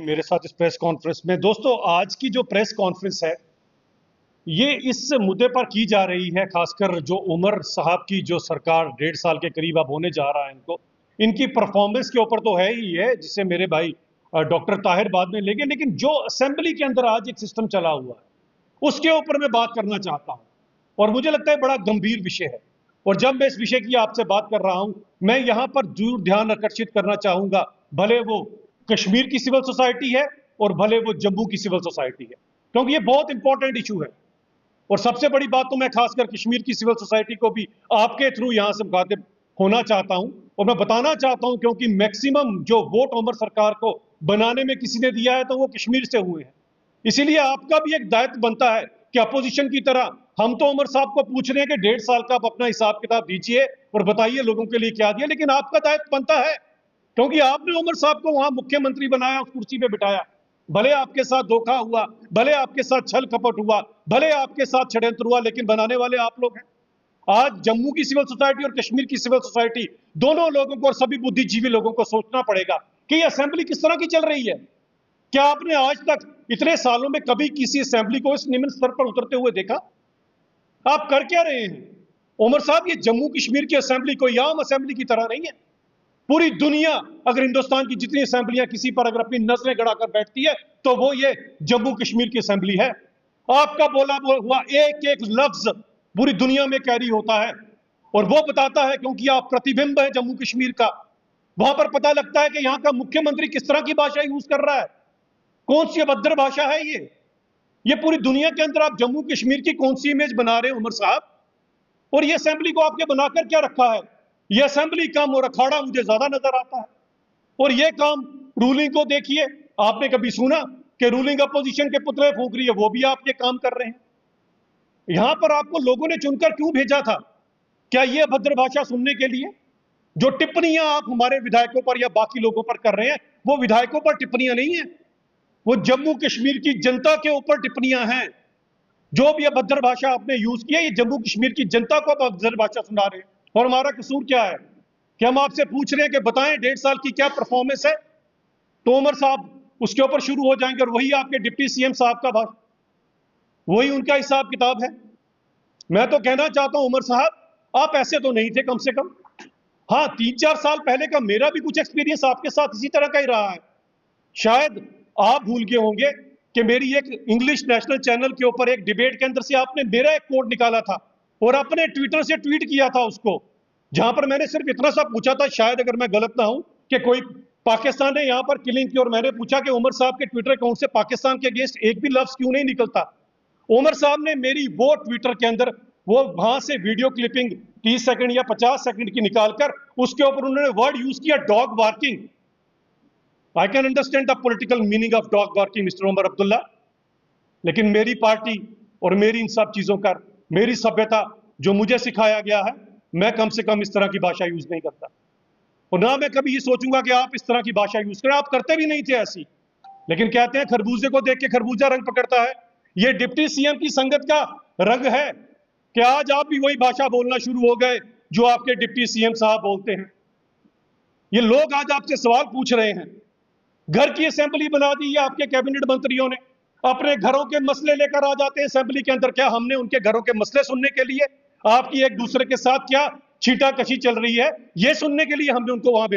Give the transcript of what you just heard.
मेरे साथ इस प्रेस कॉन्फ्रेंस में दोस्तों आज की जो प्रेस कॉन्फ्रेंस है ये इस मुद्दे पर की जा रही है, खासकर जो उमर साहब की जो सरकार 1.5 साल के करीब अब होने जा रहा है इनको इनकी परफॉर्मेंस के ऊपर तो है ही है, जिसे मेरे भाई डॉक्टर ताहिर बाद में लेंगे, लेकिन जो असेंबली के अंदर आज एक सिस्टम चला हुआ है उसके ऊपर मैं बात करना चाहता हूं और मुझे लगता है बड़ा गंभीर विषय है। और जब मैं इस विषय की आपसे बात कर रहा हूं मैं यहां पर जरूर ध्यान आकर्षित करना चाहूंगा, भले वो कश्मीर की सिविल सोसाइटी है और भले वो जम्मू की सिविल सोसाइटी है, क्योंकि ये बहुत इंपॉर्टेंट इशू है। और सबसे बड़ी बात तो मैं खासकर कश्मीर की सिविल सोसाइटी को भी आपके थ्रू यहां से मुखातिब होना चाहता हूं और मैं बताना चाहता हूं, क्योंकि मैक्सिमम जो वोट उमर सरकार को बनाने में किसी ने दिया है तो वो कश्मीर से हुए हैं। इसीलिए आपका भी एक दायित्व बनता है कि अपोजिशन की तरह हम तो उमर साहब को पूछ रहे हैं कि 1.5 साल का आप अपना हिसाब किताब दीजिए और बताइए लोगों के लिए क्या दिया, लेकिन आपका दायित्व बनता है क्योंकि आपने उमर साहब को वहां मुख्यमंत्री बनाया, उस कुर्सी पे बिठाया। भले आपके साथ धोखा हुआ, भले आपके साथ छल कपट हुआ, भले आपके साथ षड्यंत्र हुआ, लेकिन बनाने वाले आप लोग हैं। आज जम्मू की सिविल सोसाइटी और कश्मीर की सिविल सोसाइटी दोनों लोगों को और सभी बुद्धिजीवी लोगों को सोचना पड़ेगा कि यह असेंबली किस तरह की चल रही है। क्या आपने आज तक इतने सालों में कभी किसी असेंबली को इस निम्न स्तर पर उतरते हुए देखा? आप कर क्या रहे हैं उमर साहब? ये जम्मू कश्मीर की असेंबली कोई आम असेंबली की तरह नहीं है। पूरी दुनिया अगर हिंदुस्तान की जितनी असेंबलियां किसी पर अगर अपनी नजरें गड़ाकर बैठती है तो वो ये जम्मू कश्मीर की असेंबली है। आपका बोला हुआ एक एक लफ्ज पूरी दुनिया में कैरी होता है और वो बताता है, क्योंकि आप प्रतिबिंब है जम्मू कश्मीर का। वहां पर पता लगता है कि यहाँ का मुख्यमंत्री किस तरह की भाषा यूज कर रहा है, कौन सी अभद्र भाषा है ये पूरी दुनिया के अंदर आप जम्मू कश्मीर की कौन सी इमेज बना रहे हैं उमर साहब? और ये असेंबली को आपने बनाकर क्या रखा है? ये असेंबली काम और अखाड़ा मुझे ज्यादा नजर आता है। और ये काम रूलिंग को देखिए, आपने कभी सुना कि रूलिंग अपोजिशन के पुतले फूंक रही है? वो भी आप ये काम कर रहे हैं। यहां पर आपको लोगों ने चुनकर क्यों भेजा था? क्या ये अभद्र भाषा सुनने के लिए? जो टिप्पणियां आप हमारे विधायकों पर या बाकी लोगों पर कर रहे हैं वो विधायकों पर टिप्पणियां नहीं है, वो जम्मू कश्मीर की जनता के ऊपर टिप्पणियां हैं। जो भी अभद्र भाषा आपने यूज की है ये जम्मू कश्मीर की जनता को आप अभद्र भाषा सुना रहे हैं। और हमारा कसूर क्या है कि हम आपसे पूछ रहे हैं कि बताएं 1.5 साल की क्या परफॉर्मेंस है, तो उमर साहब उसके ऊपर शुरू हो जाएंगे और वही आपके डिप्टी सीएम साहब का वही उनका हिसाब किताब है। मैं तो कहना चाहता हूं उमर साहब आप ऐसे तो नहीं थे कम से कम। हाँ, 3-4 साल पहले का मेरा भी कुछ एक्सपीरियंस आपके साथ इसी तरह का ही रहा है। शायद आप भूल गए होंगे कि मेरी एक इंग्लिश नेशनल चैनल के ऊपर एक डिबेट के अंदर से आपने मेरा एक कोट निकाला था और अपने ट्विटर से ट्वीट किया था उसको, जहां पर मैंने सिर्फ इतना सा पूछा था, शायद अगर मैं गलत ना हूं, कि कोई पाकिस्तान ने यहां पर किलिंग की, और मैंने पूछा कि उमर साहब के ट्विटर अकाउंट से पाकिस्तान के अगेंस्ट एक भी लफ्ज क्यों नहीं निकलता। उमर साहब ने मेरी वो ट्विटर के अंदर वो वहां से वीडियो क्लिपिंग 30 सेकंड या 50 सेकंड की निकालकर उसके ऊपर उन्होंने वर्ड यूज किया dog barking. I can understand the political meaning of dog barking Mister Omar Abdullah, लेकिन मेरी पार्टी और मेरी इन सब चीजों का, मेरी सभ्यता जो मुझे सिखाया गया है, मैं कम से कम इस तरह की भाषा यूज नहीं करता और ना मैं कभी ये सोचूंगा कि आप इस तरह की भाषा यूज करें। आप करते भी नहीं थे ऐसी, लेकिन कहते हैं खरबूजे को देख के खरबूजा रंग पकड़ता है। ये डिप्टी सीएम की संगत का रंग है कि आज आप भी वही भाषा बोलना शुरू हो गए जो आपके डिप्टी सीएम साहब बोलते हैं। ये लोग आज आपसे सवाल पूछ रहे हैं, घर की असेंबली बना दी है आपके कैबिनेट मंत्रियों ने, अपने घरों के मसले लेकर आ जाते हैं असेंबली के अंदर। क्या हमने उनके घरों के मसले सुनने के लिए, आपकी एक दूसरे के साथ क्या छींटाकशी चल रही है, ये सुनने के लिए हमने उनको वहां